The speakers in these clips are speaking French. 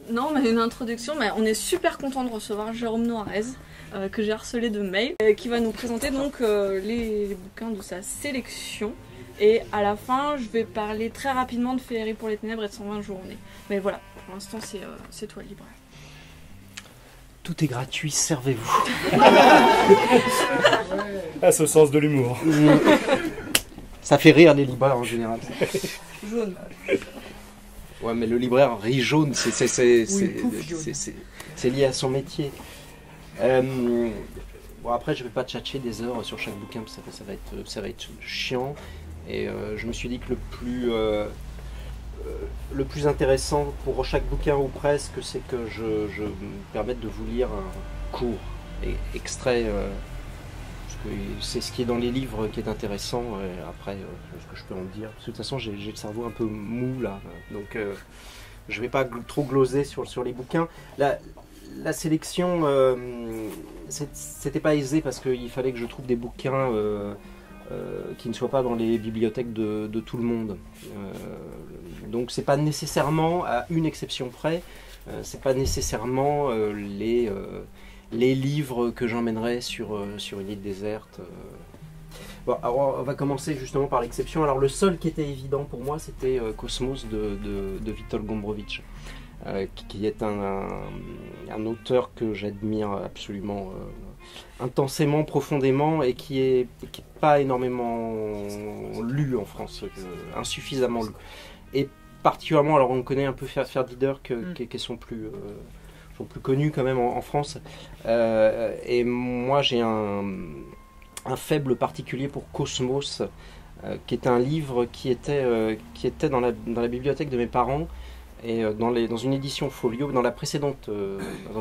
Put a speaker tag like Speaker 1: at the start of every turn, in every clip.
Speaker 1: Non, mais une introduction, mais on est super content de recevoir Jérôme Noirez, que j'ai harcelé de mail, qui va nous présenter donc les bouquins de sa sélection. Et à la fin, je vais parler très rapidement de Féerie pour les ténèbres et de 120 journées. Mais voilà, pour l'instant, c'est toi, libraire.
Speaker 2: Tout est gratuit, servez-vous.
Speaker 3: Ah, ce sens de l'humour.
Speaker 2: Ça fait rire les libraires en général.
Speaker 1: Jaune.
Speaker 2: Ouais, mais le libraire rit jaune, c'est lié à son métier. Bon, après, je vais pas tchatcher des heures sur chaque bouquin, parce que ça va être chiant. Et je me suis dit que le plus intéressant pour chaque bouquin ou presque, c'est que je me permette de vous lire un court extrait, parce que c'est ce qui est dans les livres qui est intéressant. Et après, ce que je peux en dire. Parce que de toute façon, j'ai le cerveau un peu mou là, donc je vais pas trop gloser sur les bouquins. La sélection, c'était pas aisé parce qu'il fallait que je trouve des bouquins qui ne soient pas dans les bibliothèques de tout le monde. Donc c'est pas nécessairement, à une exception près, c'est pas nécessairement les livres que j'emmènerais sur une île déserte. Bon, alors on va commencer justement par l'exception. Alors le seul qui était évident pour moi, c'était Cosmos de Witold Gombrowicz, qui est un auteur que j'admire absolument intensément, profondément, et qui est pas énormément lu en France, insuffisamment lu. Et particulièrement, alors on connaît un peu Ferdider, qui sont plus connus quand même en France. Et moi j'ai un faible particulier pour Cosmos, qui est un livre qui était dans la bibliothèque de mes parents. Et dans une édition folio, dans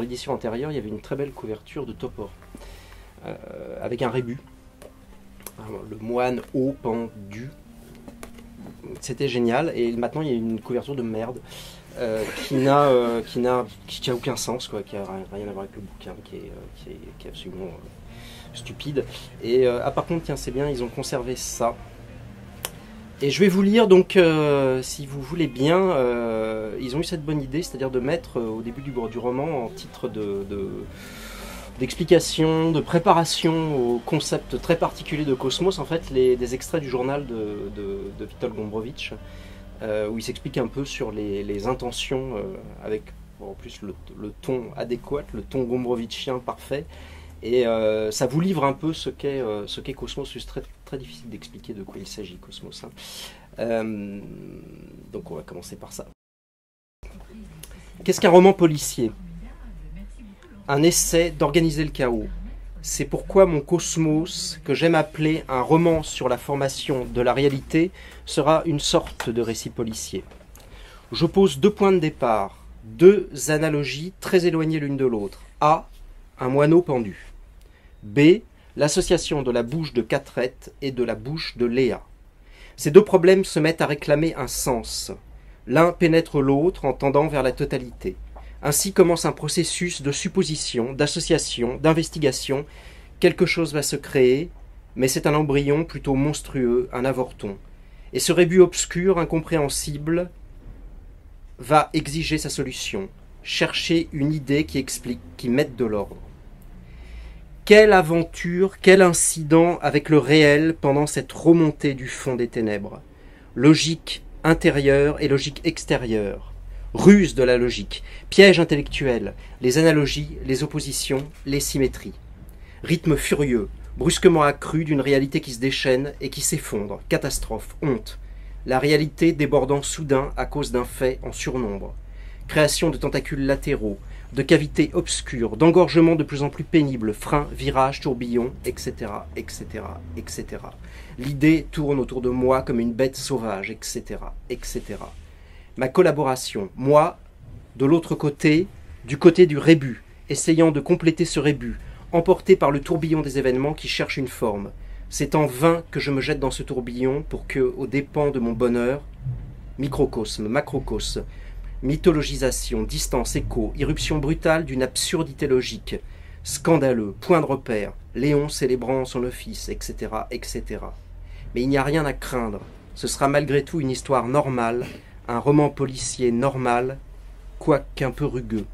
Speaker 2: l'édition antérieure, il y avait une très belle couverture de Topor, avec un rébus, le moine haut pendu. C'était génial. Et maintenant, il y a une couverture de merde qui n'a aucun sens, quoi, qui n'a rien à voir avec le bouquin, qui est absolument stupide. Et par contre, tiens, c'est bien, ils ont conservé ça. Et je vais vous lire, donc, si vous voulez bien, ils ont eu cette bonne idée, c'est-à-dire de mettre au début du roman, en titre d'explication, de préparation au concept très particulier de Cosmos, en fait, des extraits du journal de Witold Gombrowicz, où il s'explique un peu sur les intentions, avec en plus le ton adéquat, le ton gombrowitzien parfait. Et ça vous livre un peu ce qu'est Cosmos. C'est très, très difficile d'expliquer de quoi il s'agit, Cosmos. Donc on va commencer par ça. Qu'est-ce qu'un roman policier ? Un essai d'organiser le chaos. C'est pourquoi mon Cosmos, que j'aime appeler un roman sur la formation de la réalité, sera une sorte de récit policier. Je pose 2 points de départ, 2 analogies très éloignées l'une de l'autre. A. Un moineau pendu. B. L'association de la bouche de Catrette et de la bouche de Léa. Ces 2 problèmes se mettent à réclamer un sens. L'un pénètre l'autre en tendant vers la totalité. Ainsi commence un processus de supposition, d'association, d'investigation. Quelque chose va se créer, mais c'est un embryon plutôt monstrueux, un avorton. Et ce rébus obscur, incompréhensible, va exiger sa solution, chercher une idée qui explique, qui mette de l'ordre. Quelle aventure, quel incident avec le réel pendant cette remontée du fond des ténèbres. Logique intérieure et logique extérieure. Ruse de la logique, piège intellectuel, les analogies, les oppositions, les symétries. Rythme furieux, brusquement accru d'une réalité qui se déchaîne et qui s'effondre. Catastrophe, honte. La réalité débordant soudain à cause d'un fait en surnombre. Création de tentacules latéraux, de cavités obscures, d'engorgements de plus en plus pénibles, freins, virages, tourbillons, etc., etc., etc. L'idée tourne autour de moi comme une bête sauvage, etc., etc. Ma collaboration, moi, de l'autre côté, du côté du rébus, essayant de compléter ce rébus, emporté par le tourbillon des événements qui cherchent une forme. C'est en vain que je me jette dans ce tourbillon pour que, aux dépens de mon bonheur, microcosme, macrocosme, mythologisation, distance, écho, irruption brutale d'une absurdité logique, scandaleux, point de repère, Léon célébrant son office, etc., etc. Mais il n'y a rien à craindre. Ce sera malgré tout une histoire normale, un roman policier normal, quoiqu'un peu rugueux.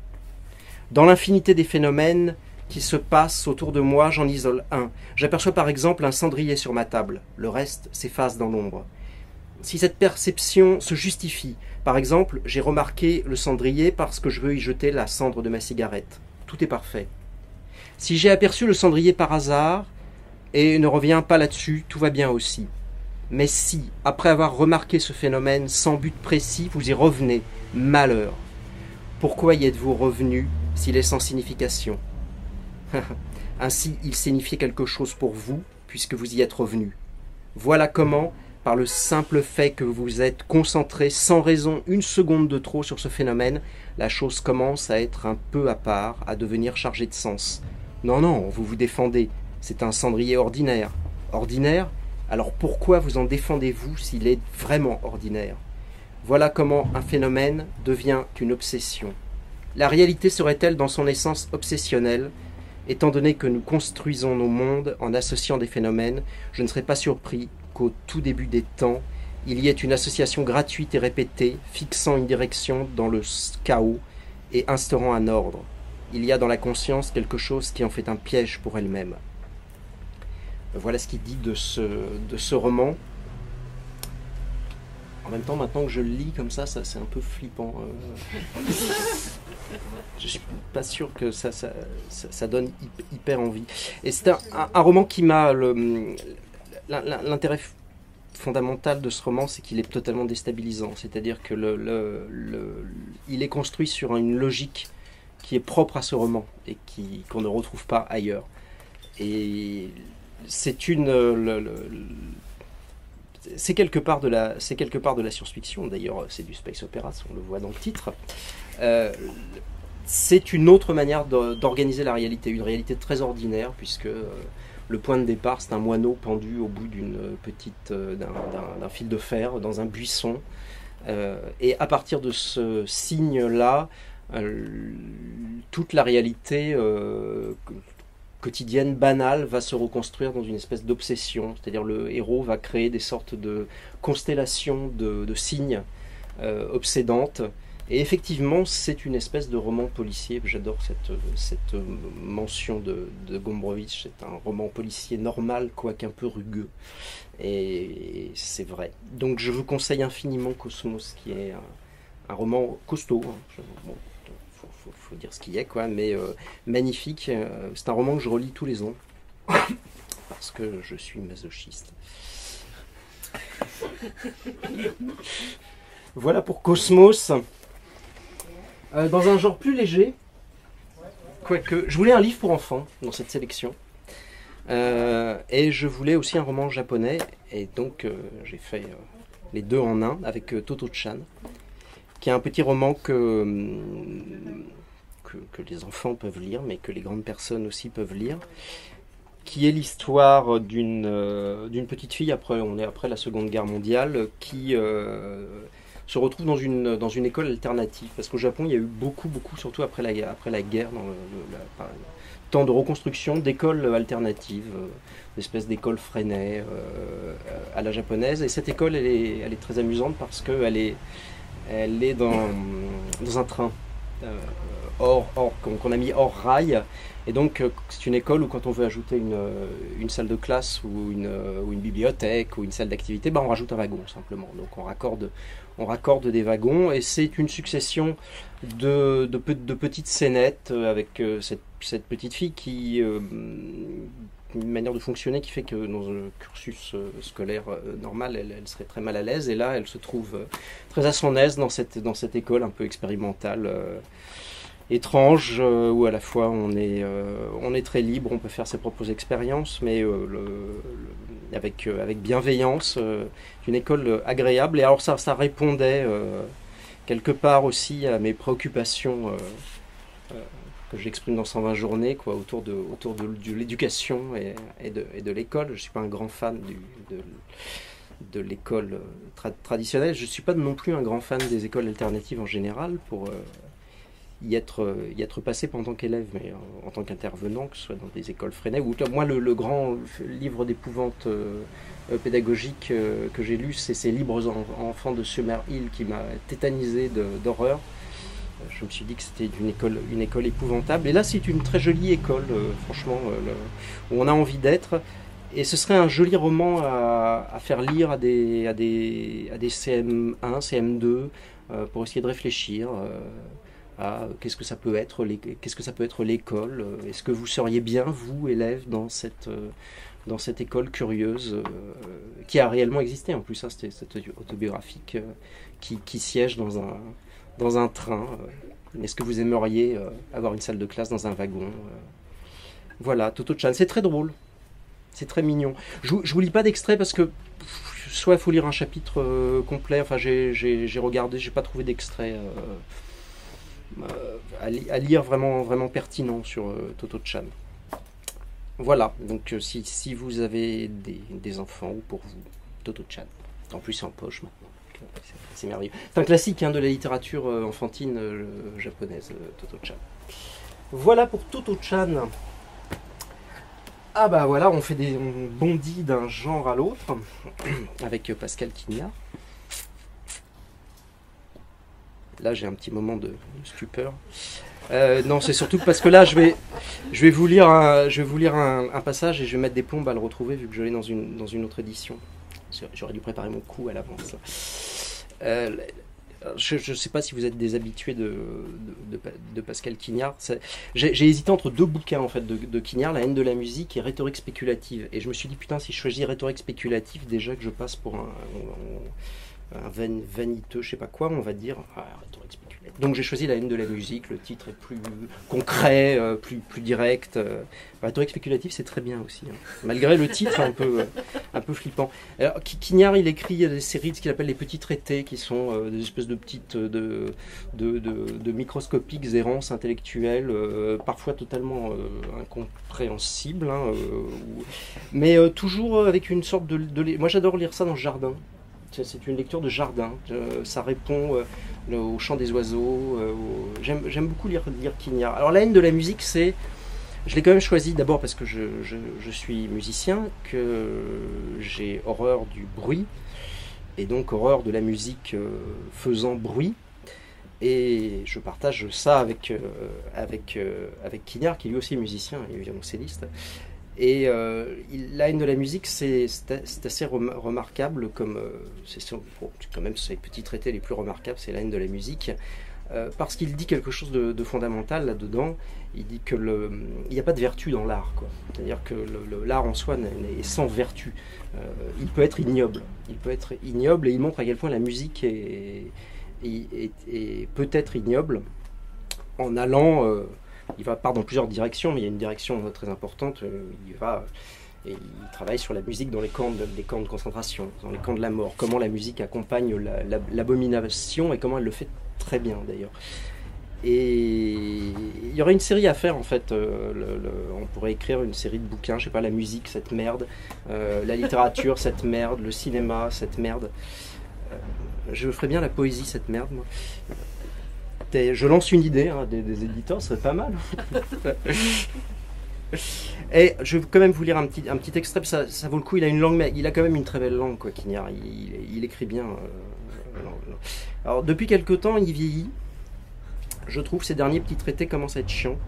Speaker 2: Dans l'infinité des phénomènes qui se passent autour de moi, j'en isole un. J'aperçois par exemple un cendrier sur ma table. Le reste s'efface dans l'ombre. Si cette perception se justifie, par exemple, j'ai remarqué le cendrier parce que je veux y jeter la cendre de ma cigarette. Tout est parfait. Si j'ai aperçu le cendrier par hasard et ne reviens pas là-dessus, tout va bien aussi. Mais si, après avoir remarqué ce phénomène sans but précis, vous y revenez, malheur. Pourquoi y êtes-vous revenu s'il est sans signification? Ainsi, il signifiait quelque chose pour vous, puisque vous y êtes revenu. Voilà comment, par le simple fait que vous êtes concentré sans raison une seconde de trop sur ce phénomène, la chose commence à être un peu à part, à devenir chargée de sens. Non, non, vous vous défendez, c'est un cendrier ordinaire. Ordinaire? Alors pourquoi vous en défendez-vous s'il est vraiment ordinaire? Voilà comment un phénomène devient une obsession. La réalité serait-elle dans son essence obsessionnelle? Étant donné que nous construisons nos mondes en associant des phénomènes, je ne serais pas surpris qu'au tout début des temps, il y ait une association gratuite et répétée, fixant une direction dans le chaos et instaurant un ordre. Il y a dans la conscience quelque chose qui en fait un piège pour elle-même. Voilà ce qu'il dit de ce roman. En même temps, maintenant que je le lis comme ça c'est un peu flippant. Je suis pas sûr que ça donne hyper envie. Et c'est un roman qui m'a... L'intérêt fondamental de ce roman, c'est qu'il est totalement déstabilisant. C'est-à-dire que il est construit sur une logique qui est propre à ce roman et qu'on ne retrouve pas ailleurs. Et c'est c'est quelque part de la science-fiction. D'ailleurs, c'est du space opera, on le voit dans le titre. C'est une autre manière d'organiser la réalité, une réalité très ordinaire, puisque le point de départ, c'est un moineau pendu au bout d'un fil de fer dans un buisson. Et à partir de ce signe-là, toute la réalité quotidienne, banale, va se reconstruire dans une espèce d'obsession. C'est-à-dire le héros va créer des sortes de constellations de signes obsédantes. Et effectivement, c'est une espèce de roman policier. J'adore cette mention de Gombrowicz. C'est un roman policier normal, quoique un peu rugueux. Et c'est vrai. Donc je vous conseille infiniment Cosmos, qui est un roman costaud. Bon, faut dire ce qu'il y a, quoi, mais magnifique. C'est un roman que je relis tous les ans, parce que je suis masochiste. Voilà pour Cosmos. Dans un genre plus léger, quoique je voulais un livre pour enfants dans cette sélection, et je voulais aussi un roman japonais, et donc j'ai fait les deux en un avec Toto-chan, qui est un petit roman que les enfants peuvent lire, mais que les grandes personnes aussi peuvent lire, qui est l'histoire d'une petite fille, on est après la Seconde Guerre mondiale, qui se retrouve dans une école alternative. Parce qu'au Japon, il y a eu beaucoup, surtout après la guerre, dans le temps de reconstruction, d'écoles alternatives, d'espèces d'écoles Freinet à la japonaise. Et cette école, elle est très amusante parce qu'elle est dans un train qu'on a mis hors rail. Et donc, c'est une école où quand on veut ajouter une salle de classe ou une bibliothèque ou une salle d'activité, on rajoute un wagon simplement. Donc on raccorde des wagons, et c'est une succession de petites scénettes avec cette petite fille qui une manière de fonctionner qui fait que dans un cursus scolaire normal, elle serait très mal à l'aise, et là elle se trouve très à son aise dans cette école un peu expérimentale, étrange, où à la fois on est très libre, on peut faire ses propres expériences, mais avec bienveillance, une école agréable. Et alors ça répondait quelque part aussi à mes préoccupations que j'exprime dans 120 journées, quoi, autour de l'éducation et de l'école. Je ne suis pas un grand fan de l'école traditionnelle. Je ne suis pas non plus un grand fan des écoles alternatives en général, pour y être passé pas en tant qu'élève, mais en tant qu'intervenant, que ce soit dans des écoles Freinet. Ou moi, le grand livre d'épouvante pédagogique que j'ai lu, c'est ces Libres enfants de Summerhill, qui m'a tétanisé d'horreur. Je me suis dit que c'était une école épouvantable. Et là, c'est une très jolie école, franchement, où on a envie d'être. Et ce serait un joli roman à faire lire à des CM1, CM2, pour essayer de réfléchir à qu'est-ce que ça peut être l'école. Est-ce que vous seriez bien, vous, élève, dans cette école curieuse qui a réellement existé en plus, hein, c'était cette autobiographique qui siège dans un train. Est-ce que vous aimeriez avoir une salle de classe dans un wagon Voilà, Toto-chan, c'est très drôle. C'est très mignon. Je vous lis pas d'extrait parce que soit il faut lire un chapitre complet, enfin j'ai regardé, j'ai pas trouvé d'extrait à lire vraiment pertinent sur Toto-chan. Voilà, donc si vous avez des enfants ou pour vous, Toto-chan. En plus c'est en poche maintenant. C'est merveilleux. C'est un classique hein, de la littérature enfantine japonaise, Toto-chan. Voilà pour Toto-chan. Ah bah voilà, on bondit d'un genre à l'autre avec Pascal Quignard. Là j'ai un petit moment de stupeur. Non, c'est surtout parce que là je vais vous lire un passage et je vais mettre des plombes à le retrouver vu que je l'ai dans une autre édition. J'aurais dû préparer mon coup à l'avance. Je ne sais pas si vous êtes des habitués de Pascal Quignard. J'ai hésité entre deux bouquins en fait, de Quignard, La haine de la musique et Rhétorique spéculative. Et je me suis dit, putain, si je choisis Rhétorique spéculative, déjà que je passe pour un vaniteux, je sais pas quoi, on va dire rhétorique spéculative. Donc j'ai choisi La haine de la musique, le titre est plus concret, plus direct. Rhétorique spéculative, c'est très bien aussi, hein. Malgré le titre un peu flippant. Alors, Quignard, il écrit des séries de ce qu'il appelle les petits traités, qui sont des espèces de petites, de microscopiques errances intellectuelles, parfois totalement incompréhensibles, hein, mais toujours avec une sorte moi j'adore lire ça dans le jardin. C'est une lecture de jardin, ça répond au chant des oiseaux, j'aime beaucoup lire Quignard. Alors La haine de la musique, je l'ai quand même choisi d'abord parce que je suis musicien, que j'ai horreur du bruit, et donc horreur de la musique faisant bruit, et je partage ça avec Quignard, qui lui aussi est musicien et violoncelliste. Et La haine de la musique, c'est assez remarquable, comme c'est quand même ces petits traités les plus remarquables, c'est La haine de la musique, parce qu'il dit quelque chose de fondamental là-dedans. Il dit qu'il n'y a pas de vertu dans l'art, quoi. C'est-à-dire que l'art en soi est sans vertu. Il peut être ignoble. Et il montre à quel point la musique peut être ignoble en allant... il part dans plusieurs directions, mais il y a une direction très importante. Et il travaille sur la musique dans les camps de concentration, dans les camps de la mort. Comment la musique accompagne l'abomination et comment elle le fait très bien d'ailleurs. Et il y aurait une série à faire en fait. On pourrait écrire une série de bouquins, je sais pas, la musique, cette merde, la littérature, cette merde, le cinéma, cette merde. Je ferais bien la poésie, cette merde, moi. Je lance une idée, hein, des éditeurs, ce serait pas mal. Et je vais quand même vous lire un petit extrait, ça vaut le coup. Il a une langue, mais il a quand même une très belle langue, quoi, Quignard. Il écrit bien. Alors depuis quelque temps, il vieillit. Je trouve ces derniers petits traités commencent à être chiants.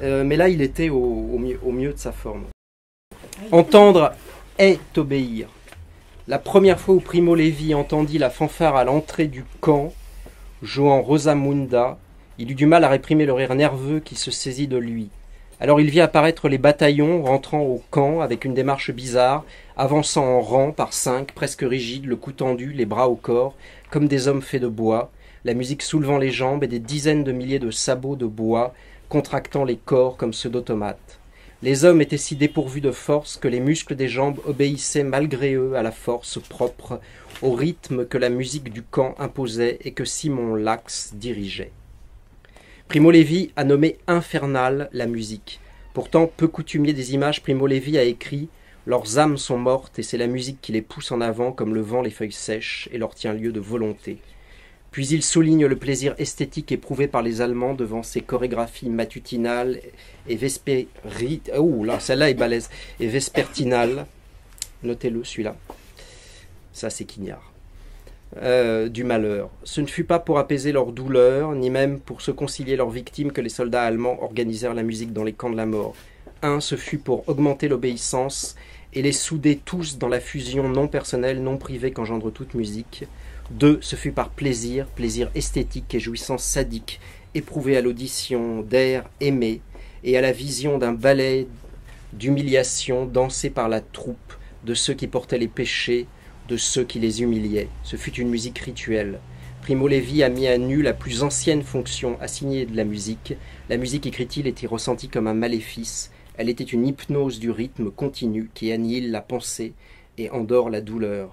Speaker 2: Mais là, il était au mieux de sa forme. Entendre est obéir. La première fois où Primo Levi entendit la fanfare à l'entrée du camp, jouant Rosamunda, il eut du mal à réprimer le rire nerveux qui se saisit de lui. Alors il vit apparaître les bataillons rentrant au camp avec une démarche bizarre, avançant en rang par 5, presque rigides, le cou tendu, les bras au corps, comme des hommes faits de bois, la musique soulevant les jambes et des dizaines de milliers de sabots de bois contractant les corps comme ceux d'automates. Les hommes étaient si dépourvus de force que les muscles des jambes obéissaient malgré eux à la force propre, au rythme que la musique du camp imposait et que Simon Lax dirigeait. Primo Levi a nommé infernale la musique. Pourtant, peu coutumier des images, Primo Levi a écrit « Leurs âmes sont mortes et c'est la musique qui les pousse en avant comme le vent les feuilles sèches et leur tient lieu de volonté. » Puis il souligne le plaisir esthétique éprouvé par les Allemands devant ces chorégraphies matutinales et celle-là est balèze. Et vespertinales. Notez-le, celui-là. Ça, c'est Quignard. du malheur. Ce ne fut pas pour apaiser leur douleur, ni même pour se concilier leurs victimes que les soldats allemands organisèrent la musique dans les camps de la mort. Ce fut pour augmenter l'obéissance et les souder tous dans la fusion non personnelle, non privée qu'engendre toute musique. 2, ce fut par plaisir, plaisir esthétique et jouissance sadique, éprouvé à l'audition d'air aimé et à la vision d'un ballet d'humiliation dansé par la troupe de ceux qui portaient les péchés, de ceux qui les humiliaient. Ce fut une musique rituelle. Primo Levi a mis à nu la plus ancienne fonction assignée de la musique. La musique, écrit-il, était ressentie comme un maléfice. Elle était une hypnose du rythme continu qui annihile la pensée et endort la douleur.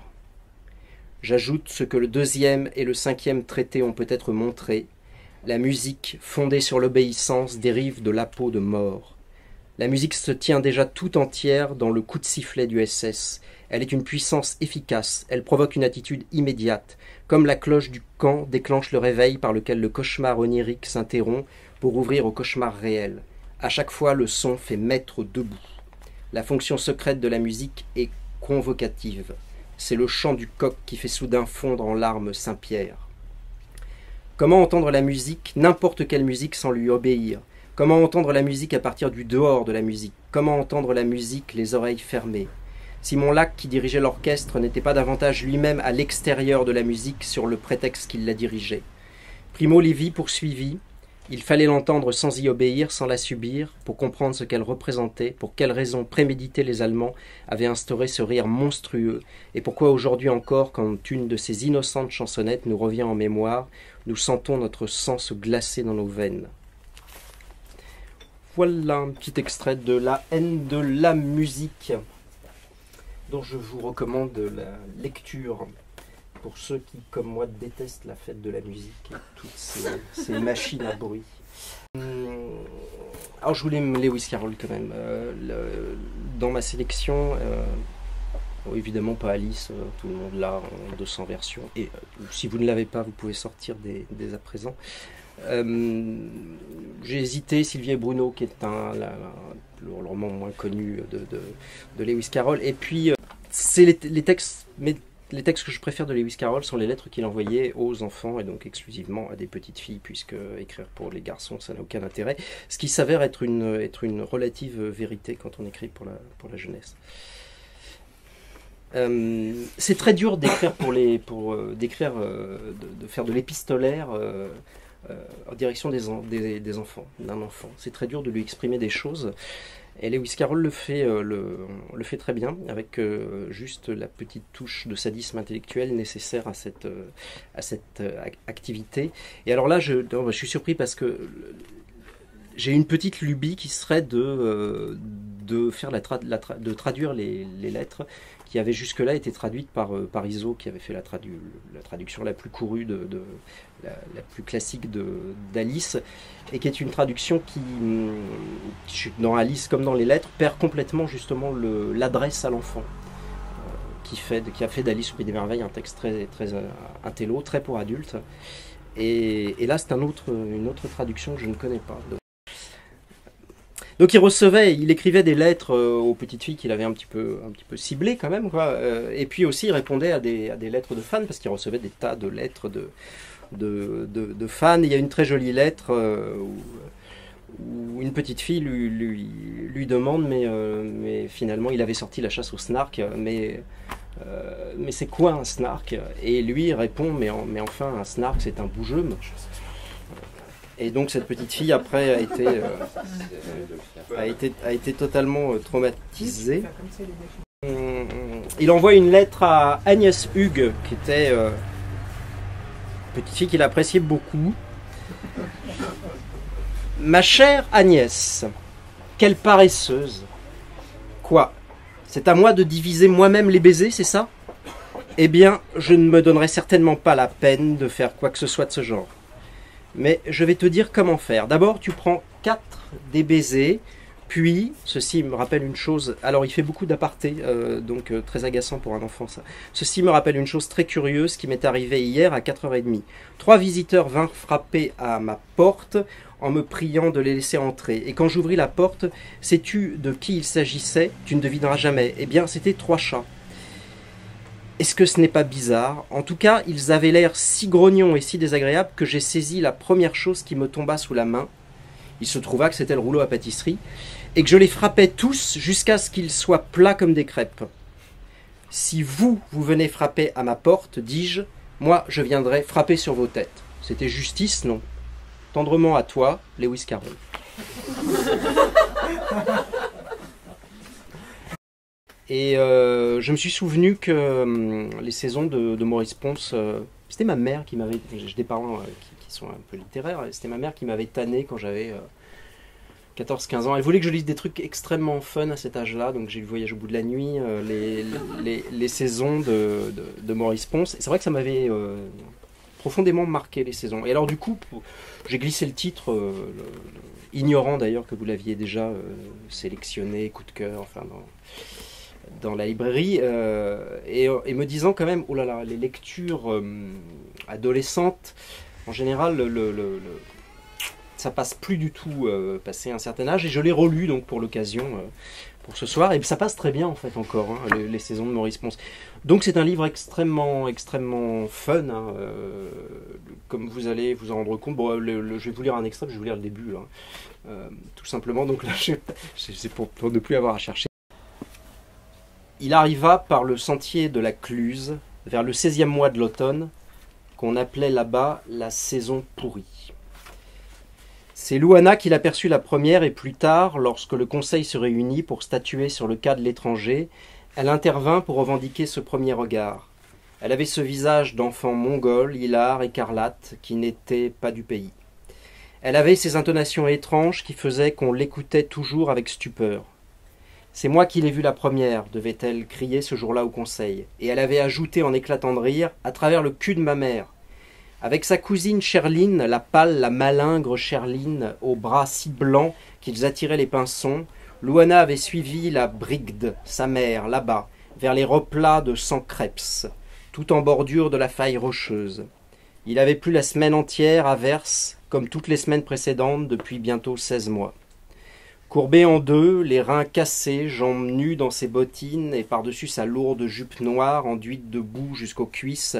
Speaker 2: J'ajoute ce que le 2e et le 5e traité ont peut-être montré. La musique, fondée sur l'obéissance, dérive de l'apeau de mort. La musique se tient déjà tout entière dans le coup de sifflet du SS. Elle est une puissance efficace, elle provoque une attitude immédiate, comme la cloche du camp déclenche le réveil par lequel le cauchemar onirique s'interrompt pour ouvrir au cauchemar réel. À chaque fois, le son fait maître debout. La fonction secrète de la musique est convocative. C'est le chant du coq qui fait soudain fondre en larmes Saint-Pierre. Comment entendre la musique, n'importe quelle musique, sans lui obéir? Comment entendre la musique à partir du dehors de la musique? Comment entendre la musique les oreilles fermées? Simon Lac, qui dirigeait l'orchestre, n'était pas davantage lui-même à l'extérieur de la musique sur le prétexte qu'il la dirigeait. Primo Levi poursuivit. Il fallait l'entendre sans y obéir, sans la subir, pour comprendre ce qu'elle représentait, pour quelles raisons préméditées les Allemands avaient instauré ce rire monstrueux, et pourquoi aujourd'hui encore, quand une de ces innocentes chansonnettes nous revient en mémoire, nous sentons notre sang se glacer dans nos veines. Voilà un petit extrait de La haine de la musique, dont je vous recommande la lecture pour ceux qui, comme moi, détestent la fête de la musique et toutes ces machines à bruit. Alors je voulais Lewis Carroll quand même. Dans ma sélection, évidemment pas Alice, tout le monde l'a en 200 versions. Et si vous ne l'avez pas, vous pouvez sortir dès à présent. J'ai hésité, Sylvie et Bruno, qui est le roman moins connu de Lewis Carroll. Et puis, c'est les textes, mais les textes que je préfère de Lewis Carroll sont les lettres qu'il envoyait aux enfants, et donc exclusivement à des petites filles, puisque écrire pour les garçons, ça n'a aucun intérêt. Ce qui s'avère être une relative vérité quand on écrit pour la jeunesse. C'est très dur d'écrire de faire de l'épistolaire en direction des enfants, d'un enfant. C'est très dur de lui exprimer des choses. Et Lewis Carroll le fait très bien, avec juste la petite touche de sadisme intellectuel nécessaire à cette activité. Et alors là, je suis surpris parce que j'ai une petite lubie qui serait de traduire les lettres qui avaient jusque-là été traduites par Iso, qui avait fait la traduction la plus courue, la plus classique d'Alice, et qui est une traduction qui, dans Alice comme dans les lettres, perd complètement justement l'adresse à l'enfant, qui a fait d'Alice au Pays des Merveilles un texte très, très intello, très pour adultes. Et là, c'est une autre traduction que je ne connais pas. Donc il écrivait des lettres aux petites filles qu'il avait un petit peu ciblées quand même, quoi. Et puis aussi il répondait à des lettres de fans, parce qu'il recevait des tas de lettres de fans. Il y a une très jolie lettre où une petite fille lui demande, mais finalement il avait sorti La chasse au snark, mais c'est quoi un snark? Et lui répond, mais enfin un snark c'est un bougeume. Et donc cette petite fille après a été totalement traumatisée. Il envoie une lettre à Agnès Hugues, qui était une petite fille qu'il appréciait beaucoup. Ma chère Agnès, quelle paresseuse. Quoi? C'est à moi de diviser moi-même les baisers, c'est ça? Eh bien, je ne me donnerai certainement pas la peine de faire quoi que ce soit de ce genre. Mais je vais te dire comment faire. D'abord, tu prends 4 des baisers, puis, ceci me rappelle une chose, alors il fait beaucoup d'apartés, donc très agaçant pour un enfant ça. Ceci me rappelle une chose très curieuse qui m'est arrivée hier à 4h30. 3 visiteurs vinrent frapper à ma porte en me priant de les laisser entrer. Et quand j'ouvris la porte, sais-tu de qui il s'agissait? Tu ne devineras jamais. Eh bien, c'était 3 chats. Est-ce que ce n'est pas bizarre? En tout cas, ils avaient l'air si grognons et si désagréables que j'ai saisi la première chose qui me tomba sous la main. Il se trouva que c'était le rouleau à pâtisserie, et que je les frappais tous jusqu'à ce qu'ils soient plats comme des crêpes. Si vous venez frapper à ma porte, dis-je, moi je viendrai frapper sur vos têtes. C'était justice, non? Tendrement à toi, Lewis Carroll. Et je me suis souvenu que les saisons de Maurice Ponce, c'était ma mère qui m'avait... J'ai des parents qui sont un peu littéraires, c'était ma mère qui m'avait tanné quand j'avais 14-15 ans. Elle voulait que je lise des trucs extrêmement fun à cet âge-là, donc j'ai lu Voyage au bout de la nuit, les saisons de Maurice Ponce. C'est vrai que ça m'avait profondément marqué, les saisons. Et alors du coup, j'ai glissé le titre, ignorant d'ailleurs que vous l'aviez déjà sélectionné, coup de cœur, enfin dans la librairie, et me disant quand même, oh là là, les lectures adolescentes, en général, ça passe plus du tout passé un certain âge, et je l'ai relu donc pour l'occasion, pour ce soir, et ça passe très bien en fait encore, hein, les saisons de Maurice Ponce. Donc c'est un livre extrêmement fun, hein, comme vous allez vous en rendre compte. Bon, je vais vous lire un extrait, je vais vous lire le début, là, tout simplement, donc là c'est pour ne plus avoir à chercher. Il arriva par le sentier de la Cluse, vers le 16e mois de l'automne, qu'on appelait là-bas la saison pourrie. C'est Louana qui l'aperçut la première, et plus tard, lorsque le conseil se réunit pour statuer sur le cas de l'étranger, elle intervint pour revendiquer ce premier regard. Elle avait ce visage d'enfant mongol, hilar, écarlate, qui n'était pas du pays. Elle avait ces intonations étranges qui faisaient qu'on l'écoutait toujours avec stupeur. « C'est moi qui l'ai vue la première », devait-elle crier ce jour-là au conseil. Et elle avait ajouté en éclatant de rire, « à travers le cul de ma mère ». Avec sa cousine Cherline, la pâle, la malingre Cherline, aux bras si blancs qu'ils attiraient les pinsons, Louana avait suivi la Brigde, sa mère, là-bas, vers les replats de Sancreps, tout en bordure de la faille rocheuse. Il avait plu la semaine entière à Verse, comme toutes les semaines précédentes depuis bientôt 16 mois. Courbé en deux, les reins cassés, jambes nues dans ses bottines et par-dessus sa lourde jupe noire enduite de boue jusqu'aux cuisses,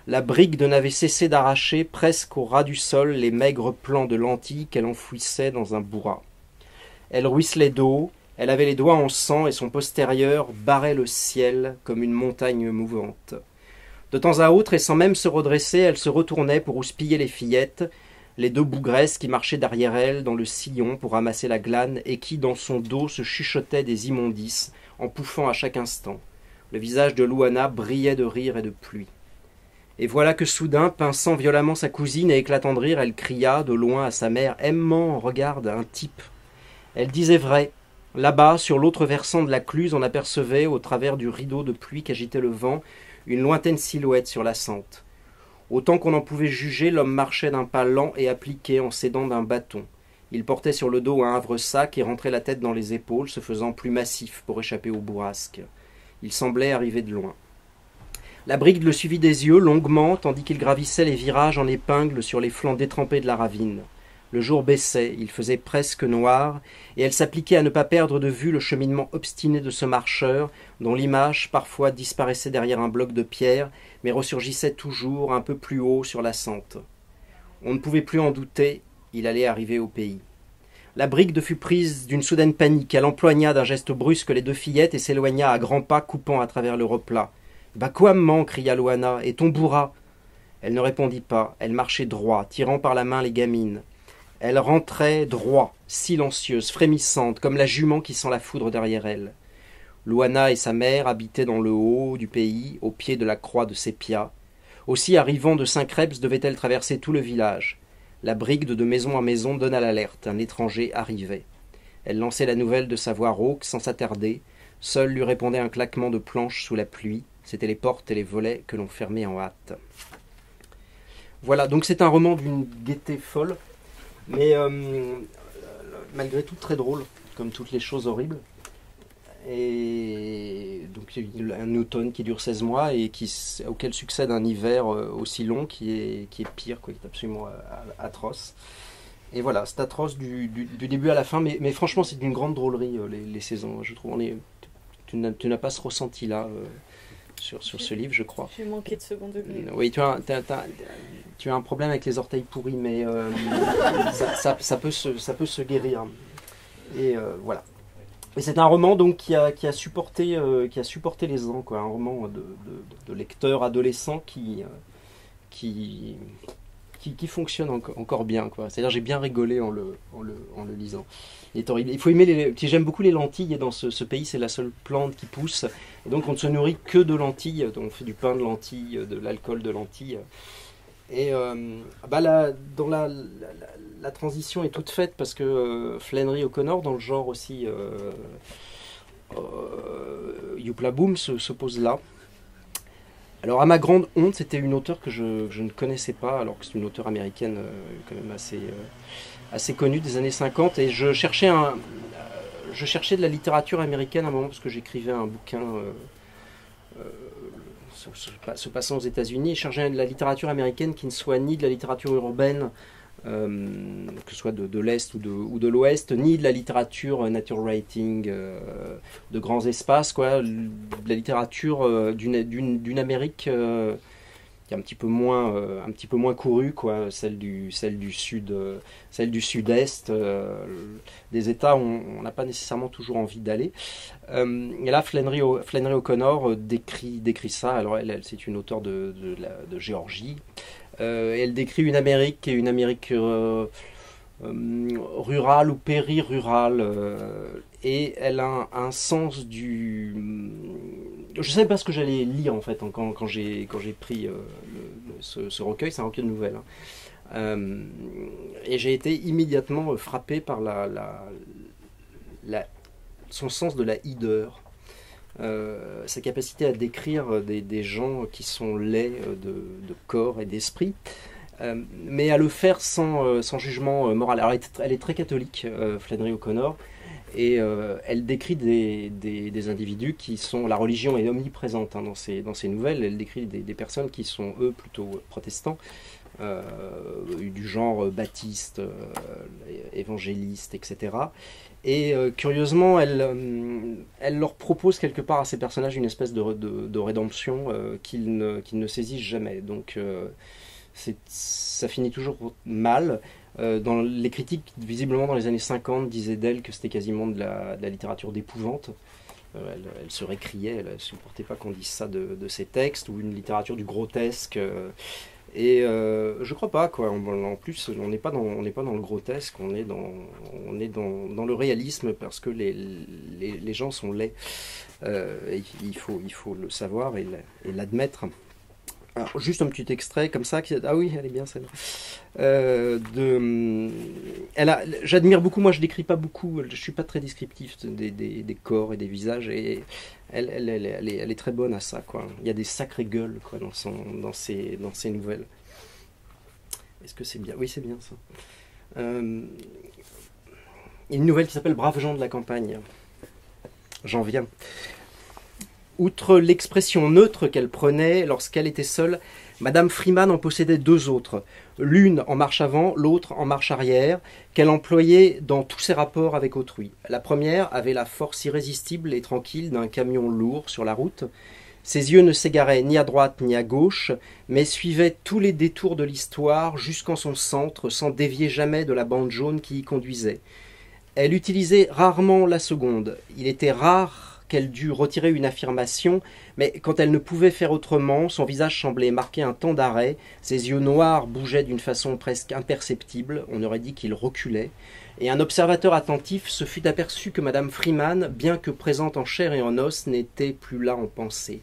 Speaker 2: la Brigde n'avait cessé d'arracher presque au ras du sol les maigres plants de lentilles qu'elle enfouissait dans un bourras. Elle ruisselait d'eau, elle avait les doigts en sang et son postérieur barrait le ciel comme une montagne mouvante. De temps à autre, et sans même se redresser, elle se retournait pour houspiller les fillettes, les deux bougresses qui marchaient derrière elle dans le sillon pour ramasser la glane et qui, dans son dos, se chuchotaient des immondices en pouffant à chaque instant. Le visage de Louana brillait de rire et de pluie. Et voilà que soudain, pinçant violemment sa cousine et éclatant de rire, elle cria de loin à sa mère « Aimant, regarde, un type !» Elle disait vrai. Là-bas, sur l'autre versant de la Cluse, on apercevait, au travers du rideau de pluie qu'agitait le vent, une lointaine silhouette sur la sente. Autant qu'on en pouvait juger, l'homme marchait d'un pas lent et appliqué en s'aidant d'un bâton. Il portait sur le dos un havre-sac et rentrait la tête dans les épaules, se faisant plus massif pour échapper aux bourrasques. Il semblait arriver de loin. La Brigde le suivit des yeux, longuement, tandis qu'il gravissait les virages en épingle sur les flancs détrempés de la ravine. Le jour baissait, il faisait presque noir, et elle s'appliquait à ne pas perdre de vue le cheminement obstiné de ce marcheur, dont l'image parfois disparaissait derrière un bloc de pierre, mais ressurgissait toujours un peu plus haut sur la sente. On ne pouvait plus en douter, il allait arriver au pays. La Brigde fut prise d'une soudaine panique, elle empoigna d'un geste brusque les deux fillettes et s'éloigna à grands pas, coupant à travers le replat. « Bah quoi, maman » cria Louana, « et ton bourra ?» Elle ne répondit pas, elle marchait droit, tirant par la main les gamines. Elle rentrait droit, silencieuse, frémissante, comme la jument qui sent la foudre derrière elle. Louana et sa mère habitaient dans le haut du pays, au pied de la croix de Sépia. Aussi, arrivant de Saint-Crêpes, devait-elle traverser tout le village. La Brigde de maison en maison donna l'alerte, un étranger arrivait. Elle lançait la nouvelle de sa voix rauque sans s'attarder. Seul lui répondait un claquement de planches sous la pluie. C'étaient les portes et les volets que l'on fermait en hâte. Voilà, donc c'est un roman d'une gaieté folle, mais malgré tout très drôle, comme toutes les choses horribles. Et donc il y a un automne qui dure 16 mois et auquel succède un hiver aussi long qui est pire, quoi, qui est absolument atroce. Et voilà, c'est atroce du début à la fin, mais franchement c'est d'une grande drôlerie les saisons, je trouve. Tu n'as pas ce ressenti-là sur ce livre, je crois.
Speaker 1: J'ai manqué de second degré.
Speaker 2: Oui, tu as un problème avec les orteils pourris, mais ça peut se guérir. Et voilà. Et c'est un roman donc qui a supporté les ans, quoi. Un roman de lecteur adolescent qui fonctionne encore bien, quoi. C'est-à-dire j'ai bien rigolé en le lisant. Il est horrible. Il faut aimer j'aime beaucoup les lentilles, et dans ce pays c'est la seule plante qui pousse. Et donc on ne se nourrit que de lentilles. Donc on fait du pain de lentilles, de l'alcool de lentilles. Et la transition est toute faite parce que Flannery O'Connor, dans le genre aussi Youpla Boom, se pose là. Alors à ma grande honte, c'était une auteure que je ne connaissais pas, alors que c'est une auteure américaine quand même assez connue des années 50, et je cherchais de la littérature américaine à un moment parce que j'écrivais un bouquin se passant aux États-Unis, et je cherchais de la littérature américaine qui ne soit ni de la littérature urbaine, que ce soit de l'Est ou de l'Ouest, ni de la littérature nature writing de grands espaces, quoi, de la littérature d'une Amérique qui est un petit peu moins courue, quoi, celle du sud-est, des États où on n'a pas nécessairement toujours envie d'aller. Et là, Flannery O'Connor décrit ça. Alors elle c'est une auteure de Géorgie. Elle décrit une Amérique qui est une Amérique rurale ou péri-rurale, et elle a un sens du... Je ne savais pas ce que j'allais lire en fait quand j'ai pris ce recueil. C'est un recueil de nouvelles, hein. Et j'ai été immédiatement frappé par son sens de la hideur. Sa capacité à décrire des gens qui sont laids de corps et d'esprit, mais à le faire sans jugement moral. Alors elle est très catholique, Flannery O'Connor, et elle décrit des individus qui sont... La religion est omniprésente, hein, dans ses nouvelles. Elle décrit des personnes qui sont, eux, plutôt protestants, du genre baptiste, évangéliste, etc. Et curieusement, elle leur propose quelque part à ces personnages une espèce de rédemption qu'ils ne saisissent jamais. Donc ça finit toujours mal. Dans les critiques, visiblement dans les années 50, disaient d'elle que c'était quasiment de la littérature d'épouvante. Elle se récriait, elle ne supportait pas qu'on dise ça de ses textes, ou une littérature du grotesque. Et je crois pas, quoi. En plus, on n'est pas dans le grotesque, on est dans le réalisme, parce que les gens sont laids. Et il faut le savoir et l'admettre. Alors, juste un petit extrait comme ça. Ah oui, elle est bien celle-là. J'admire beaucoup, moi je décris pas beaucoup, je suis pas très descriptif des corps et des visages, et elle est très bonne à ça, quoi. Il y a des sacrées gueules, quoi, dans ses nouvelles. Est-ce que c'est bien? Oui, c'est bien ça. Il y a une nouvelle qui s'appelle Braves gens de la campagne. J'en viens. Outre l'expression neutre qu'elle prenait lorsqu'elle était seule, Madame Freeman en possédait deux autres, l'une en marche avant, l'autre en marche arrière, qu'elle employait dans tous ses rapports avec autrui. La première avait la force irrésistible et tranquille d'un camion lourd sur la route. Ses yeux ne s'égaraient ni à droite ni à gauche, mais suivaient tous les détours de l'histoire jusqu'en son centre, sans dévier jamais de la bande jaune qui y conduisait. Elle utilisait rarement la seconde. Il était rare qu'elle dût retirer une affirmation, mais quand elle ne pouvait faire autrement, son visage semblait marquer un temps d'arrêt, ses yeux noirs bougeaient d'une façon presque imperceptible, on aurait dit qu'ils reculaient, et un observateur attentif se fut aperçu que Madame Freeman, bien que présente en chair et en os, n'était plus là en pensée.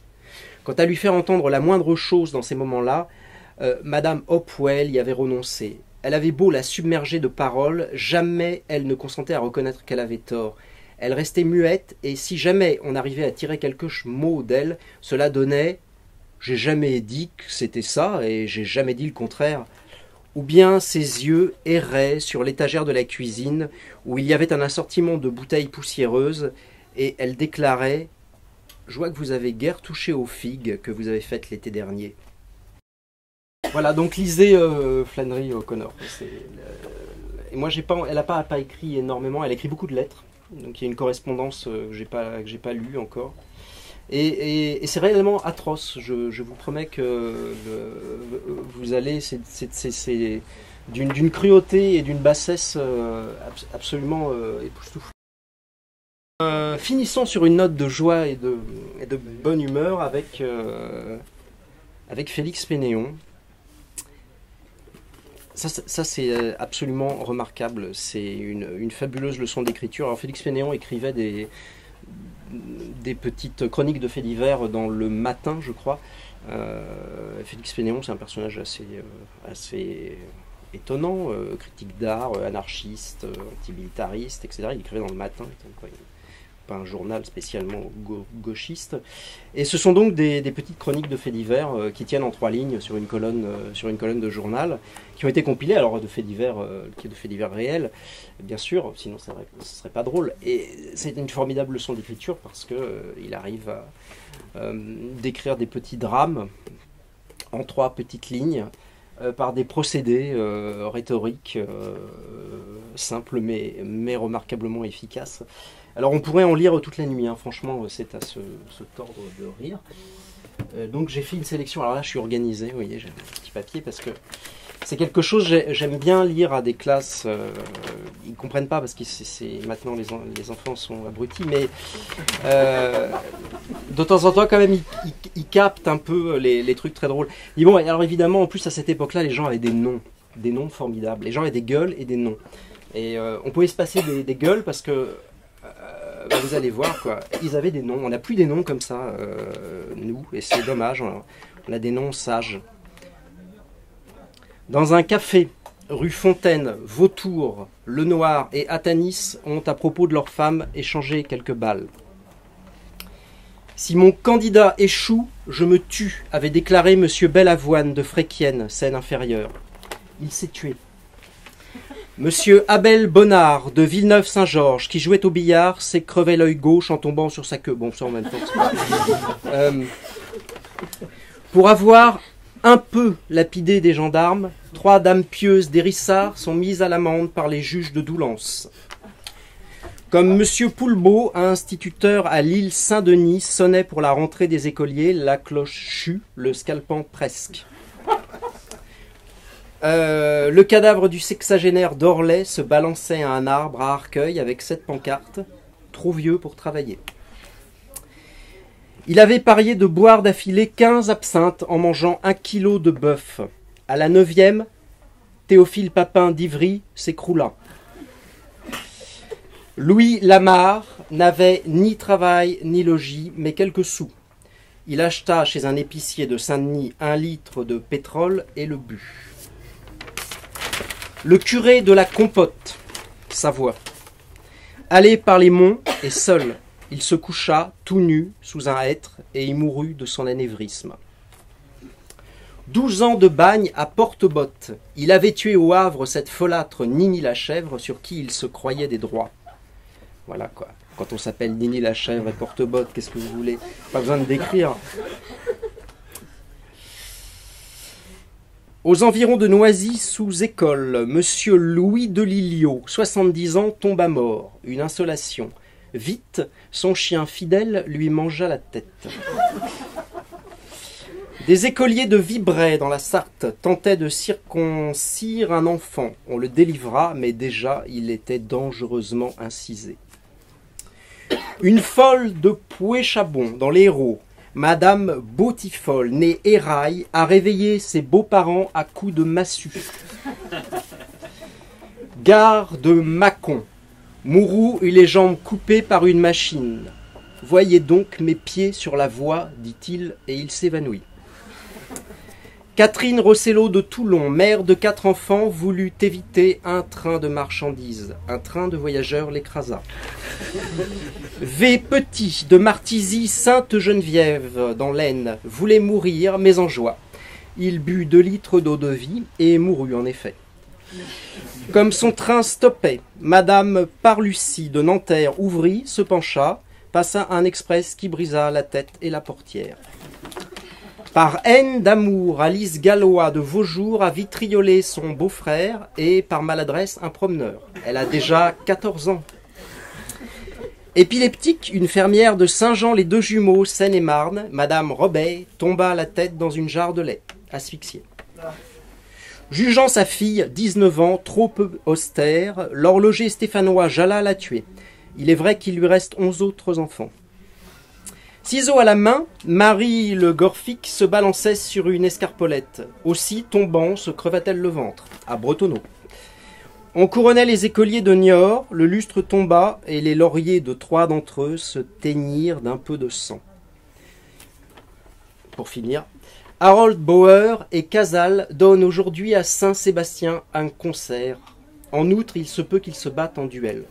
Speaker 2: Quant à lui faire entendre la moindre chose dans ces moments-là, Madame Hopwell y avait renoncé. Elle avait beau la submerger de paroles, jamais elle ne consentait à reconnaître qu'elle avait tort. Elle restait muette, et si jamais on arrivait à tirer quelques mots d'elle, cela donnait « j'ai jamais dit que c'était ça, et j'ai jamais dit le contraire ». Ou bien ses yeux erraient sur l'étagère de la cuisine, où il y avait un assortiment de bouteilles poussiéreuses, et elle déclarait « je vois que vous avez guère touché aux figues que vous avez faites l'été dernier ». Voilà, donc lisez Flannery O'Connor. Et moi, elle n'a pas écrit énormément, elle écrit beaucoup de lettres. Donc il y a une correspondance que j'ai pas lue encore. Et c'est réellement atroce. Je vous promets que vous allez... C'est d'une cruauté et d'une bassesse absolument époustouflante. Finissons sur une note de joie et de bonne humeur avec Félix Pénéon. Ça c'est absolument remarquable. C'est une fabuleuse leçon d'écriture. Alors Félix Pénéon écrivait des petites chroniques de faits divers dans Le Matin, je crois. Félix Pénéon, c'est un personnage assez étonnant, critique d'art, anarchiste, antimilitariste, etc. Il écrivait dans Le Matin, pas un journal spécialement gauchiste. Et ce sont donc des petites chroniques de faits divers qui tiennent en 3 lignes sur une colonne de journal, qui ont été compilées, alors de faits divers réels, bien sûr, sinon ce serait pas drôle. Et c'est une formidable leçon d'écriture parce qu'il arrive à d'écrire des petits drames en 3 petites lignes, par des procédés rhétoriques simples mais remarquablement efficaces. Alors on pourrait en lire toute la nuit, hein. Franchement c'est à se tordre de rire. Donc j'ai fait une sélection, alors là je suis organisé, vous voyez, j'ai un petit papier parce que c'est quelque chose, j'aime bien lire à des classes, ils ne comprennent pas parce que maintenant les enfants sont abrutis, mais de temps en temps quand même ils captent un peu les trucs très drôles. Et bon, alors évidemment en plus à cette époque-là les gens avaient des noms formidables, les gens avaient des gueules et des noms. Et on pouvait se passer des gueules parce que vous allez voir quoi, ils avaient des noms, on n'a plus des noms comme ça nous, et c'est dommage, on a des noms sages. Dans un café, rue Fontaine, Vautour, Le Noir et Atanis ont à propos de leur femme échangé quelques balles. Si mon candidat échoue, je me tue, avait déclaré monsieur Bellavoine de Fréquienne, Seine inférieure. Il s'est tué. Monsieur Abel Bonnard de Villeneuve-Saint-Georges, qui jouait au billard, s'est crevé l'œil gauche en tombant sur sa queue. Bon, ça en même temps. Pour avoir un peu lapidé des gendarmes, 3 dames pieuses d'Hérissart sont mises à l'amende par les juges de Doullens. Comme monsieur Poulbeau, instituteur à l'île Saint-Denis, sonnait pour la rentrée des écoliers, la cloche chut, le scalpant presque. Le cadavre du sexagénaire d'Orlais se balançait à un arbre à Arcueil avec 7 pancartes, trop vieux pour travailler. Il avait parié de boire d'affilée 15 absinthes en mangeant 1 kilo de bœuf. À la 9e, Théophile Papin d'Ivry s'écroula. Louis Lamarre n'avait ni travail ni logis, mais quelques sous. Il acheta chez un épicier de Saint-Denis 1 litre de pétrole et le but. Le curé de la Compote, Savoie, allait par les monts et seul, il se coucha tout nu sous un hêtre et y mourut de son anévrisme. 12 ans de bagne à Porte-Botte. Il avait tué au Havre cette folâtre Nini la chèvre sur qui il se croyait des droits. Voilà quoi. Quand on s'appelle Nini la chèvre et Porte-Botte, qu'est-ce que vous voulez? Pas besoin de décrire. Aux environs de Noisy, sous école, monsieur Louis Delilio, 70 ans, tombe à mort. Une insolation. Vite, son chien fidèle lui mangea la tête. Des écoliers de Vibray, dans la Sarthe, tentaient de circoncire un enfant. On le délivra, mais déjà il était dangereusement incisé. Une folle de Pouéchabon, dans l'Hérault, Madame Bautifol, née Éraille, a réveillé ses beaux-parents à coups de massue. Gare de Mâcon. Mourou eut les jambes coupées par une machine. Voyez donc mes pieds sur la voie, dit-il, et il s'évanouit. Catherine Rossello de Toulon, mère de 4 enfants, voulut éviter un train de marchandises. Un train de voyageurs l'écrasa. V. Petit de Martisy, Sainte-Geneviève, dans l'Aisne, voulait mourir, mais en joie. Il but 2 litres d'eau de vie et mourut en effet. Comme son train stoppait, Madame Parlucie de Nanterre ouvrit, se pencha, passa un express qui brisa la tête et la portière. Par haine d'amour, Alice Gallois de Vaujour a vitriolé son beau-frère et, par maladresse, un promeneur. Elle a déjà 14 ans. Épileptique, une fermière de Saint-Jean-les-Deux-Jumeaux, Seine-et-Marne, Madame Robet, tomba la tête dans une jarre de lait, asphyxiée. Jugeant sa fille, 19 ans, trop peu austère, l'horloger stéphanois Jala l'a tuée. Il est vrai qu'il lui reste 11 autres enfants. Ciseaux à la main, Marie le Gorfic se balançait sur une escarpolette. Aussi, tombant, se creva-t-elle le ventre, à Bretonneau. On couronnait les écoliers de Niort, le lustre tomba et les lauriers de 3 d'entre eux se teignirent d'un peu de sang. Pour finir, Harold Bauer et Casal donnent aujourd'hui à Saint-Sébastien un concert. En outre, il se peut qu'ils se battent en duel.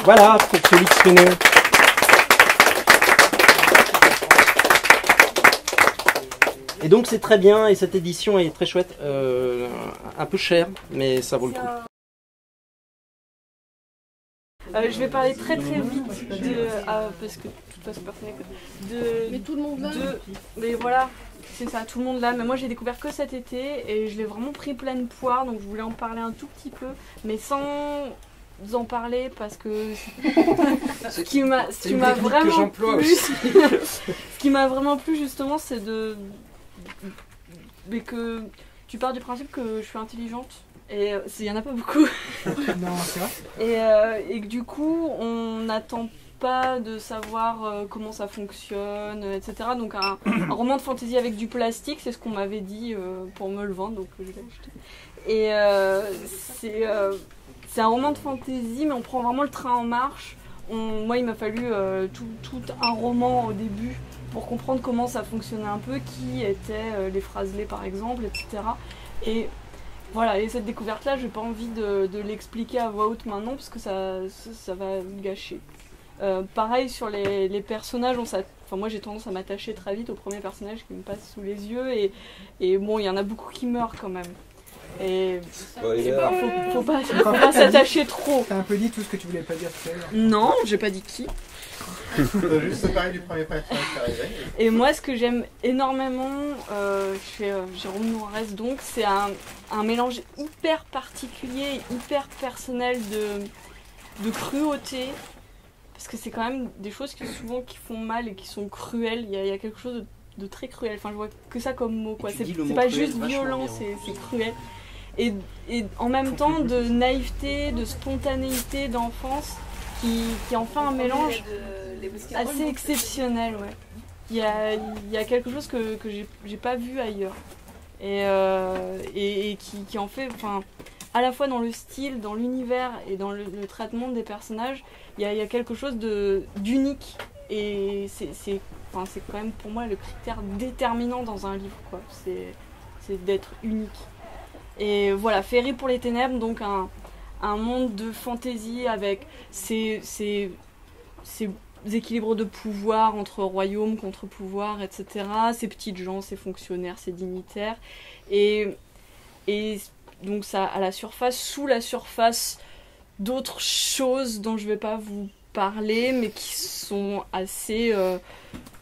Speaker 2: Voilà pour Félix Renaud. Et donc c'est très bien et cette édition est très chouette, un peu chère, mais ça vaut le coup.
Speaker 1: Je vais parler très très vite parce que de toute façon personne n'écoute.
Speaker 4: Mais tout le monde là.
Speaker 1: Mais voilà, c'est ça, tout le monde là. Mais moi j'ai découvert que cet été et je l'ai vraiment pris pleine poire, donc je voulais en parler un tout petit peu, mais sans en parler parce que ce qui m'a vraiment plu, ce qui m'a vraiment plu justement, c'est mais que tu pars du principe que je suis intelligente et il y en a pas beaucoup.
Speaker 5: Non, c'est vrai.
Speaker 1: Et que du coup on n'attend pas de savoir comment ça fonctionne, etc. Donc un roman de fantasy avec du plastique, c'est ce qu'on m'avait dit pour me le vendre, donc je l'ai acheté. Et c'est un roman de fantasy, mais on prend vraiment le train en marche. Moi, il m'a fallu tout un roman au début pour comprendre comment ça fonctionnait un peu, qui étaient les phraselets par exemple, etc. Et voilà, et cette découverte-là, j'ai pas envie de l'expliquer à voix haute maintenant parce que ça va me gâcher. Pareil sur les personnages, moi j'ai tendance à m'attacher très vite au premier personnage qui me passe sous les yeux et bon, il y en a beaucoup qui meurent quand même. Et faut pas s'attacher trop.
Speaker 5: T'as un peu dit tout ce que tu voulais pas dire tout à l'heure.
Speaker 1: Non, j'ai pas dit qui.
Speaker 6: Faut juste se parler du premier personnage qui arrivait.
Speaker 1: Et moi, ce que j'aime énormément chez Jérôme Noirez, donc, c'est un mélange hyper particulier, hyper personnel de cruauté. Parce que c'est quand même des choses qui font mal et qui sont cruelles. Il y a quelque chose de très cruel. Enfin, je vois que ça comme mot, quoi. C'est pas juste violent, c'est cruel. Et en même temps, de naïveté, de spontanéité, d'enfance, qui en fait un mélange assez exceptionnel, ouais. Il y a quelque chose que j'ai pas vu ailleurs. Et qui en fait, enfin, à la fois dans le style, dans l'univers et dans le traitement des personnages, il y a quelque chose d'unique. Et c'est quand même pour moi le critère déterminant dans un livre, quoi. C'est d'être unique. Et voilà, Ferry pour les ténèbres, donc un monde de fantaisie avec ces équilibres de pouvoir entre royaumes, contre-pouvoirs, etc. Ces petites gens, ces fonctionnaires, ces dignitaires. Et donc ça, à la surface, sous la surface, d'autres choses dont je ne vais pas vous parler, mais qui sont assez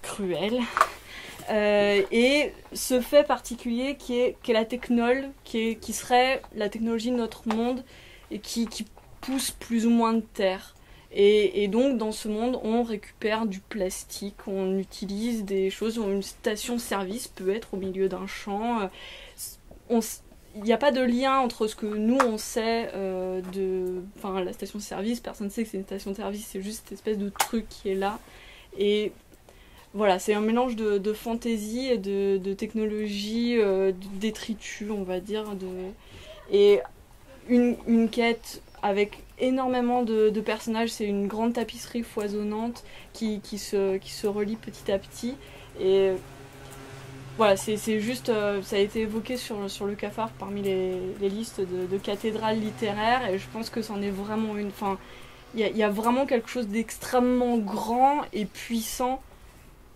Speaker 1: cruelles. Et ce fait particulier qui est la technol, qui serait la technologie de notre monde et qui pousse plus ou moins de terre. Et donc dans ce monde, on récupère du plastique, on utilise des choses, une station-service peut être au milieu d'un champ. Il n'y a pas de lien entre ce que nous on sait la station-service, personne ne sait que c'est une station-service, c'est juste cette espèce de truc qui est là. Et voilà, c'est un mélange de fantaisie et de technologie, de détritus, on va dire, et une quête avec énormément de personnages. C'est une grande tapisserie foisonnante qui se relie petit à petit. Et voilà, c'est juste, ça a été évoqué sur le Cafard parmi les listes de cathédrales littéraires, et je pense que c'en est vraiment une. Enfin, il y a vraiment quelque chose d'extrêmement grand et puissant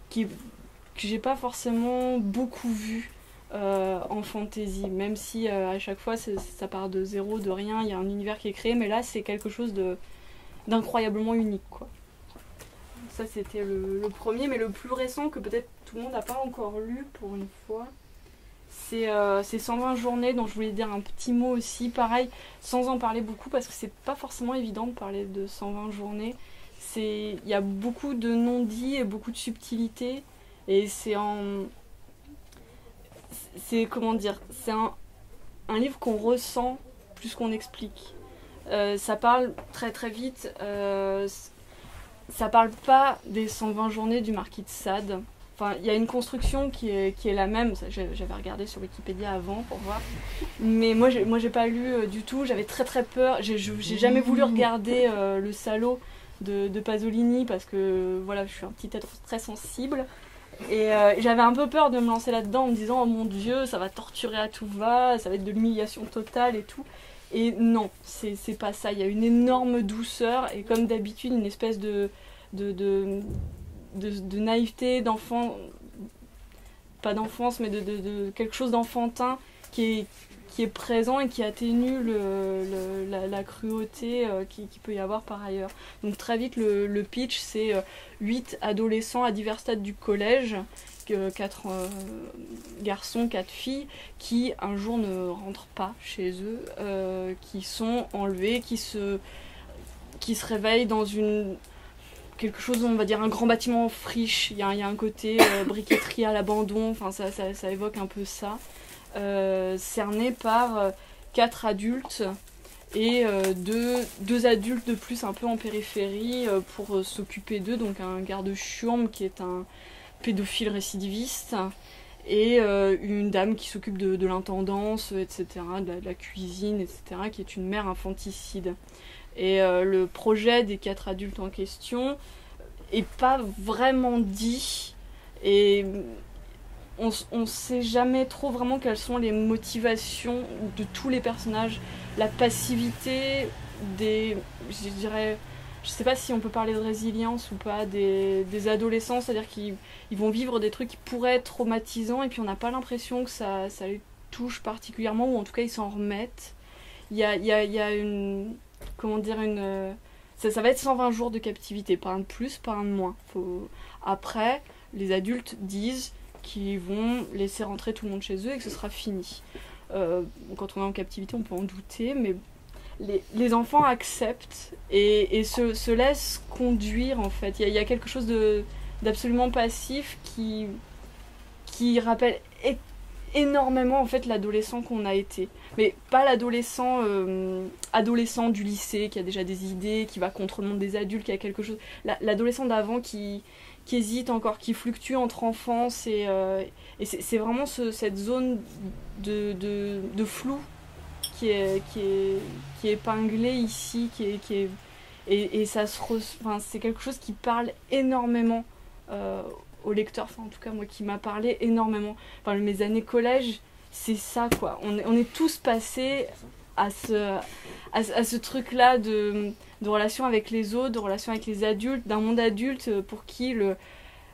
Speaker 1: que j'ai pas forcément beaucoup vu en fantasy, même si à chaque fois ça part de zéro, de rien, il y a un univers qui est créé, mais là c'est quelque chose d'incroyablement unique, quoi. Ça c'était le premier, mais le plus récent que peut-être tout le monde n'a pas encore lu pour une fois, c'est 120 journées dont je voulais dire un petit mot aussi, pareil, sans en parler beaucoup parce que c'est pas forcément évident de parler de 120 journées. Il y a beaucoup de non-dits et beaucoup de subtilités et c'est comment dire, c'est un livre qu'on ressent plus qu'on explique. Ça parle très très vite, ça parle pas des 120 journées du marquis de Sade. Enfin, il y a une construction qui est la même, j'avais regardé sur Wikipédia avant pour voir, mais moi j'ai pas lu du tout, j'avais très très peur, j'ai jamais voulu regarder Le Salaud de Pasolini parce que voilà, je suis un petit être très sensible. Et j'avais un peu peur de me lancer là-dedans en me disant oh mon Dieu, ça va torturer à tout va, ça va être de l'humiliation totale et tout. Et non, c'est pas ça. Il y a une énorme douceur et comme d'habitude une espèce de naïveté, d'enfant, pas d'enfance, mais de quelque chose d'enfantin qui est présent et qui atténue la cruauté qui peut y avoir par ailleurs. Donc très vite, le pitch, c'est 8 adolescents à divers stades du collège, 4 garçons, 4 filles, qui un jour ne rentrent pas chez eux, qui sont enlevés, qui se réveillent dans quelque chose, on va dire un grand bâtiment friche. Il y a un côté briqueterie à l'abandon, enfin ça évoque un peu ça. Cerné par 4 adultes et deux adultes de plus un peu en périphérie pour s'occuper d'eux, donc un garde-chiourme qui est un pédophile récidiviste et une dame qui s'occupe de l'intendance, etc., de la cuisine, etc., qui est une mère infanticide. Et le projet des 4 adultes en question est pas vraiment dit et on sait jamais trop vraiment quelles sont les motivations de tous les personnages, la passivité je dirais, je sais pas si on peut parler de résilience ou pas, des adolescents, c'est-à-dire qu'ils vont vivre des trucs qui pourraient être traumatisants et puis on n'a pas l'impression que ça les touche particulièrement, ou en tout cas ils s'en remettent. Il y a une, comment dire, ça va être 120 jours de captivité, pas un de plus, pas un de moins. Après, les adultes disent qu'ils vont laisser rentrer tout le monde chez eux et que ce sera fini. Quand on est en captivité, on peut en douter, mais les enfants acceptent et se laissent conduire, en fait. Il y a quelque chose d'absolument passif qui rappelle énormément en fait l'adolescent qu'on a été, mais pas l'adolescent adolescent du lycée qui a déjà des idées, qui va contre le monde des adultes, qui a quelque chose, l'adolescent d'avant qui hésite encore, qui fluctue entre enfance et c'est vraiment cette zone de flou qui est épinglée ici, et ça c'est quelque chose qui parle énormément au lecteur, enfin en tout cas moi qui m'a parlé énormément. Enfin mes années collège, c'est ça quoi. On est tous passés à ce truc-là de relation avec les autres, de relation avec les adultes, d'un monde adulte pour qui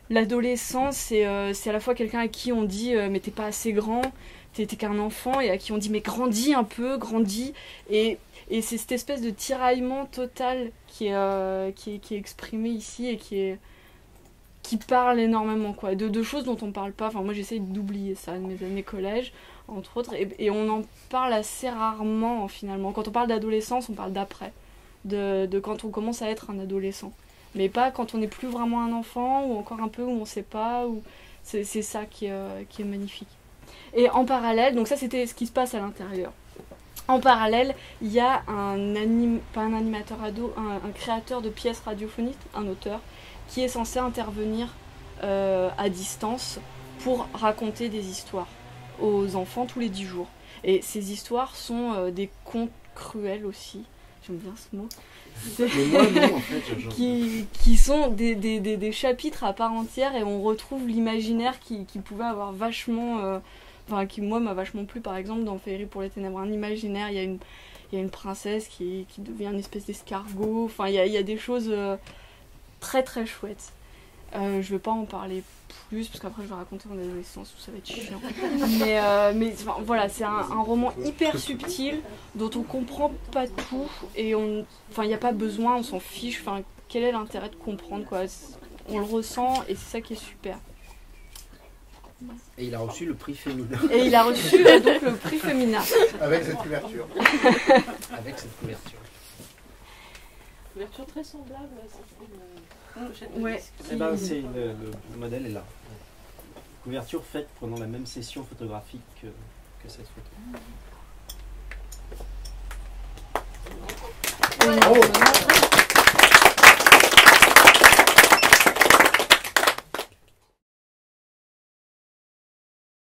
Speaker 1: l'adolescent c'est à la fois quelqu'un à qui on dit mais t'es pas assez grand, t'es qu'un enfant, et à qui on dit mais grandis un peu, grandis, et c'est cette espèce de tiraillement total qui est exprimé ici et qui parle énormément quoi, de choses dont on parle pas. Enfin moi j'essaye d'oublier ça de mes années collège entre autres, et on en parle assez rarement finalement. Quand on parle d'adolescence, on parle d'après, de quand on commence à être un adolescent, mais pas quand on n'est plus vraiment un enfant, ou encore un peu où on sait pas, ou c'est ça qui est magnifique. Et en parallèle, donc ça c'était ce qui se passe à l'intérieur. En parallèle, il y a pas un animateur ado, un créateur de pièces radiophoniques, un auteur, qui est censé intervenir à distance pour raconter des histoires aux enfants tous les 10 jours. Et ces histoires sont des contes cruels aussi, j'aime bien ce mot,
Speaker 6: Mais moi, non, en fait,
Speaker 1: qui sont des chapitres à part entière, et on retrouve l'imaginaire qui pouvait avoir vachement... qui moi m'a vachement plu par exemple dans Féerie pour les ténèbres. Un imaginaire, il y a une princesse qui devient une espèce d'escargot, enfin il y a des choses très très chouettes. Je vais pas en parler plus parce qu'après je vais raconter mon adolescence où ça va être chiant. mais voilà, c'est un roman hyper subtil dont on comprend pas tout, et il n'y a pas besoin, on s'en fiche. Enfin, quel est l'intérêt de comprendre quoi? On le ressent et c'est ça qui est super.
Speaker 2: Et il a reçu le prix féminin.
Speaker 1: Et il a reçu donc le prix féminin.
Speaker 6: Avec cette couverture.
Speaker 2: Avec cette couverture.
Speaker 4: Couverture très semblable à cette pochette de
Speaker 1: Ouais.
Speaker 4: disque.
Speaker 7: Eh ben, le modèle est là. Couverture faite pendant la même session photographique que cette photo.
Speaker 1: Voilà.